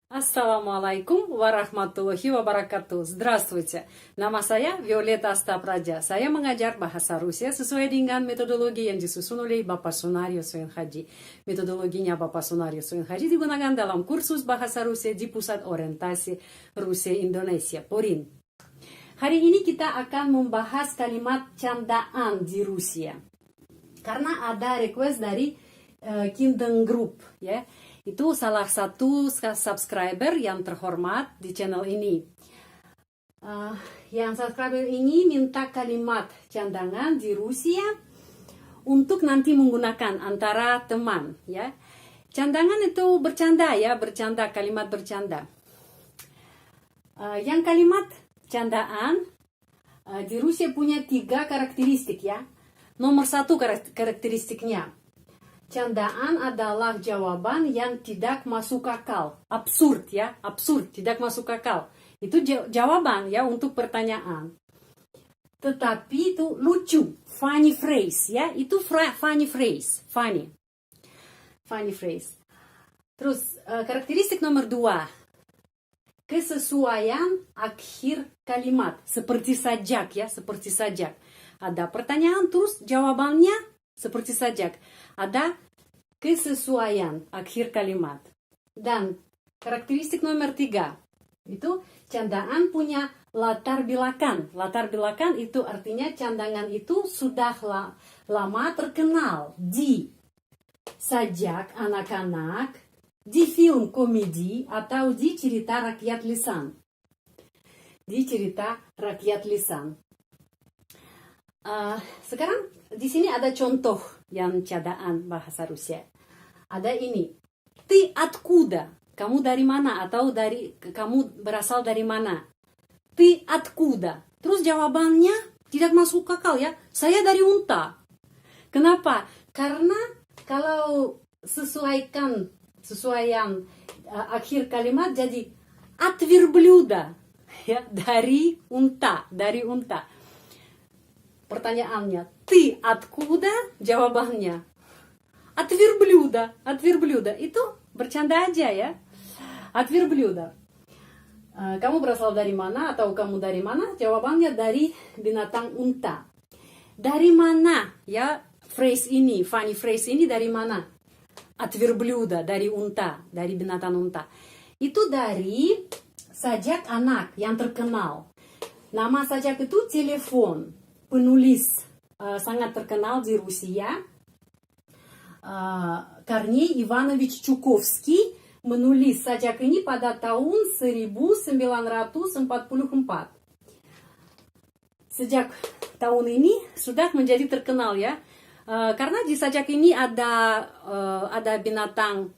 Assalamualaikum warahmatullahi wabarakatuh. Здравствуйте. Nama saya Violeta Astapraja. Saya mengajar bahasa Rusia sesuai dengan metodologi yang disusun oleh Bapak Sunario Soenhaji. Metodologinya Bapak Sunario Soenhaji digunakan dalam kursus bahasa Rusia di Pusat Orientasi Rusia Indonesia, PORIN. Hari ini kita akan membahas kalimat candaan di Rusia. Karena ada request dari Kingdom Group, ya. Itu salah satu subscriber yang terhormat di channel ini. Yang subscriber ini minta kalimat candangan di Rusia untuk nanti menggunakan antara teman, ya. Candangan itu bercanda, ya, bercanda, kalimat bercanda. Yang kalimat candaan di Rusia punya 3 karakteristik, ya. Nomor 1 karakteristiknya, candaan adalah jawaban yang tidak masuk akal. Absurd, ya, absurd, tidak masuk akal. Itu jawaban, ya, untuk pertanyaan. Tetapi itu lucu, funny phrase, ya, itu funny phrase, funny phrase. Terus karakteristik nomor 2, kesesuaian akhir kalimat, seperti sajak, ya, seperti sajak. Ada pertanyaan terus jawabannya seperti sajak. Ada kesesuaian akhir kalimat. Dan karakteristik nomor 3, itu candaan punya latar belakang. Latar belakang itu artinya candangan itu sudah lama terkenal di sajak anak-anak, di film komedi, atau di cerita rakyat lisan. Di cerita rakyat lisan. Sekarang di sini ada contoh yang candaan bahasa Rusia. Ada ini. Ty откуда? Kamu dari mana? Atau kamu berasal dari mana? Ty откуда? Terus jawabannya tidak masuk akal, ya. Saya dari unta. Kenapa? Karena kalau sesuaian akhir kalimat jadi от верблюда, ya, dari unta. Pertanyaannya, ty откуда? Jawabannya, от верблюда. Itu bercanda aja, ya. От верблюда. Kamu berasal dari mana atau kamu dari mana? Jawabannya dari binatang unta. Dari mana, ya, phrase ini, funny phrase ini dari mana? От верблюда, dari unta, dari binatang unta. Itu dari sajak anak yang terkenal. Nama sajak itu telepon. Penulis sangat terkenal di Rusia, Kornei Ivanovich Chukovsky, menulis sajak ini pada tahun 1944. Sejak tahun ini sudah menjadi terkenal, ya, karena di sajak ini ada binatang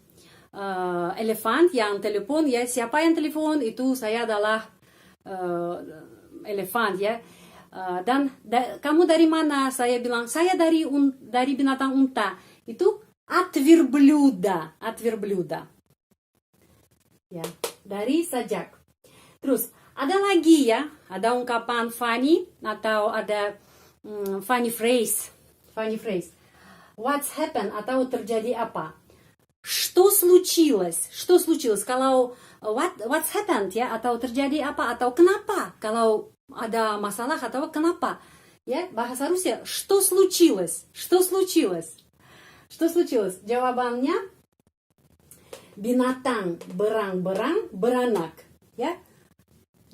elefant yang telepon, ya. Siapa yang telepon? Itu saya adalah elefant, ya. Dan kamu dari mana? Saya bilang saya dari binatang unta. Itu от верблюда. Ya, dari sajak. Terus ada lagi, ya, ada ungkapan funny atau ada funny phrase. What's happened atau terjadi apa? Что случилось? Kalau what's happened, ya, atau terjadi apa atau kenapa? Kalau ada masalah atau kenapa, ya, bahasa Rusia, что случилось? Jawabannya binatang berang-berang beranak, ya.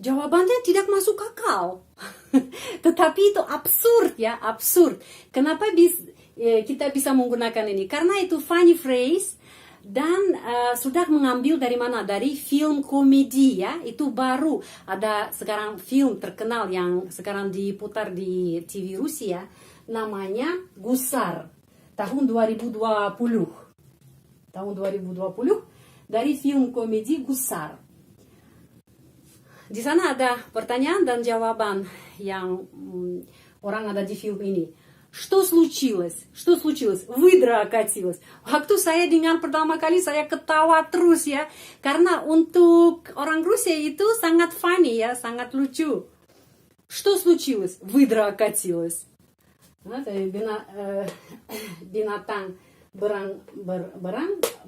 Jawabannya tidak masuk akal. Tetapi itu absurd, ya, absurd. Kenapa kita bisa menggunakan ini? Karena itu funny phrase. Dan sudah mengambil dari mana? Dari film komedi, ya. Itu baru ada sekarang film terkenal yang sekarang diputar di TV Rusia, namanya Gusar, tahun 2020. Dari film komedi Gusar. Di sana ada pertanyaan dan jawaban yang orang ada di film ini. Что случилось? Выдра окатилась. Waktu saya dengar pertama kali saya ketawa terus, ya. Karena untuk orang Rusia itu sangat funny, ya, sangat lucu. Что случилось? Выдра окатилась. Binatang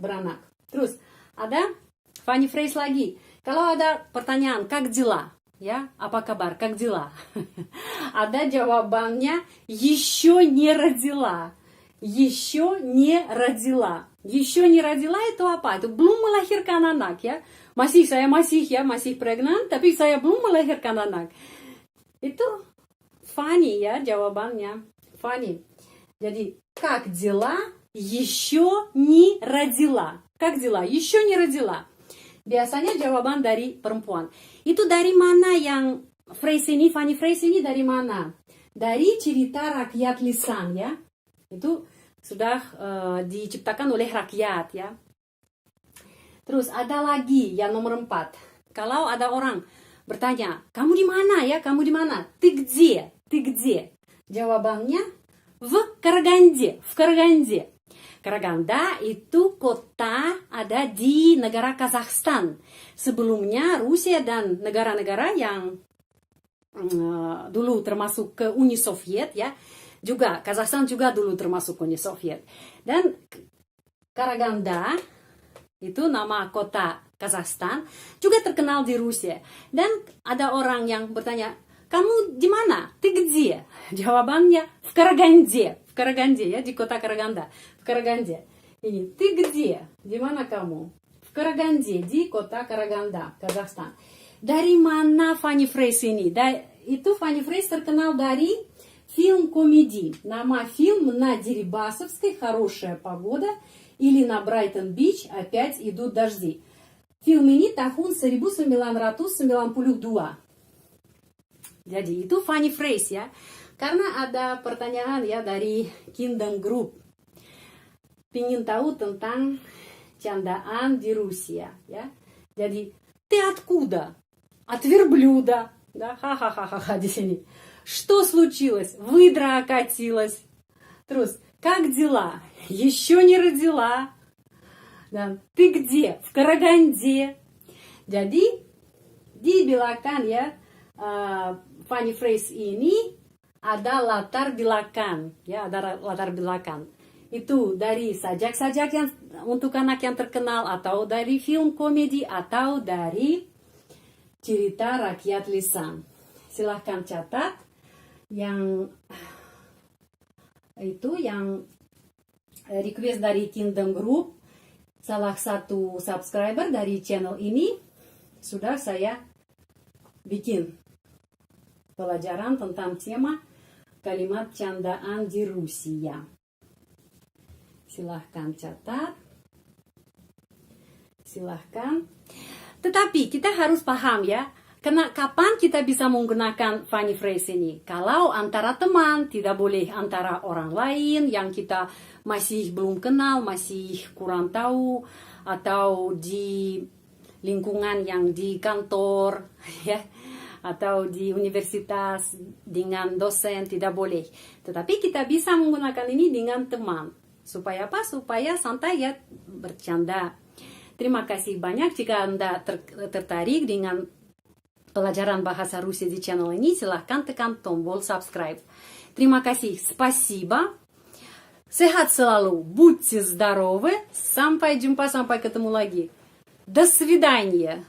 beranak. Terus ada funny phrase lagi. Kalau ada pertanyaan, как дела? Ya, apa kabar? Как дела? Ada jawabannya, еще не родила. Еще не родила. Еще не родила itu apa? Itu belum melahirkan anak ya. Saya masih pregnant, tapi saya belum melahirkan anak. Itu funny ya jawabannya. Funny. Jadi, как дела? Еще не родила. Как дела? Еще не родила. Biasanya jawaban dari perempuan. Itu dari mana yang phrase ini, funny phrase ini dari mana? Dari cerita rakyat lisan ya. Itu sudah diciptakan oleh rakyat ya. Terus ada lagi yang nomor 4. Kalau ada orang bertanya, kamu di mana ya? Kamu di mana? Ты где? Ты где? Jawabannya в Караганде. В Караганде. Караганда itu kota ada di negara Kazakhstan. Sebelumnya Rusia dan negara-negara yang dulu termasuk ke Uni Soviet ya. Juga Kazakhstan juga dulu termasuk Uni Soviet. Dan Karaganda itu nama kota Kazakhstan juga terkenal di Rusia. Dan ada orang yang bertanya, kamu di mana? Ты где? Jawabannya в Караганде. В Караганде ya, di kota Karaganda. В Караганде. Ini ты где? Di mana kamu? В Караганде, di kota Karaganda, Kazakhstan. Dari mana funny phrase ini? Itu funny phrase terkenal dari film komedi. Nama film на Дерибасовской «Хорошая погода» или на Брайтон-Бич «Опять идут дожди». Film ini tahun 1992. Jadi itu funny phrase ya. Karena ada pertanyaan ya dari Kingdom Group. Pingin tahu tentang candaan di Rusia ya. Jadi, ты откуда? От верблюда. Да, ха-ха-ха-ха di sini. Что случилось? Выдра окатилась. Terus, как дела? Еще не родила. Dan, ты где? В Караганде. Jadi, dibilangkan ya, funny phrase ini ada latar belakang, ya ada latar belakang. Itu dari sajak-sajak yang untuk anak yang terkenal, atau dari film komedi, atau dari cerita rakyat lisan. Silahkan catat yang itu yang request dari Kingdom Group, salah satu subscriber dari channel ini sudah saya bikin pelajaran tentang tema kalimat candaan di Rusia. Silahkan catat. Silahkan. Tetapi kita harus paham ya, kapan kita bisa menggunakan funny phrase ini. Kalau antara teman, tidak boleh antara orang lain yang kita masih belum kenal, masih kurang tahu, atau di lingkungan yang di kantor, ya, atau di universitas dengan dosen, tidak boleh. Tetapi kita bisa menggunakan ini dengan teman. Supaya apa? Supaya santai ya, bercanda. Terima kasih banyak. Jika Anda tertarik dengan pelajaran bahasa Rusia di channel ini, silahkan tekan tombol subscribe. Terima kasih. Спасибо. Sehat selalu. Будьте здоровы. Sampai jumpa, sampai ketemu lagi. До свидания.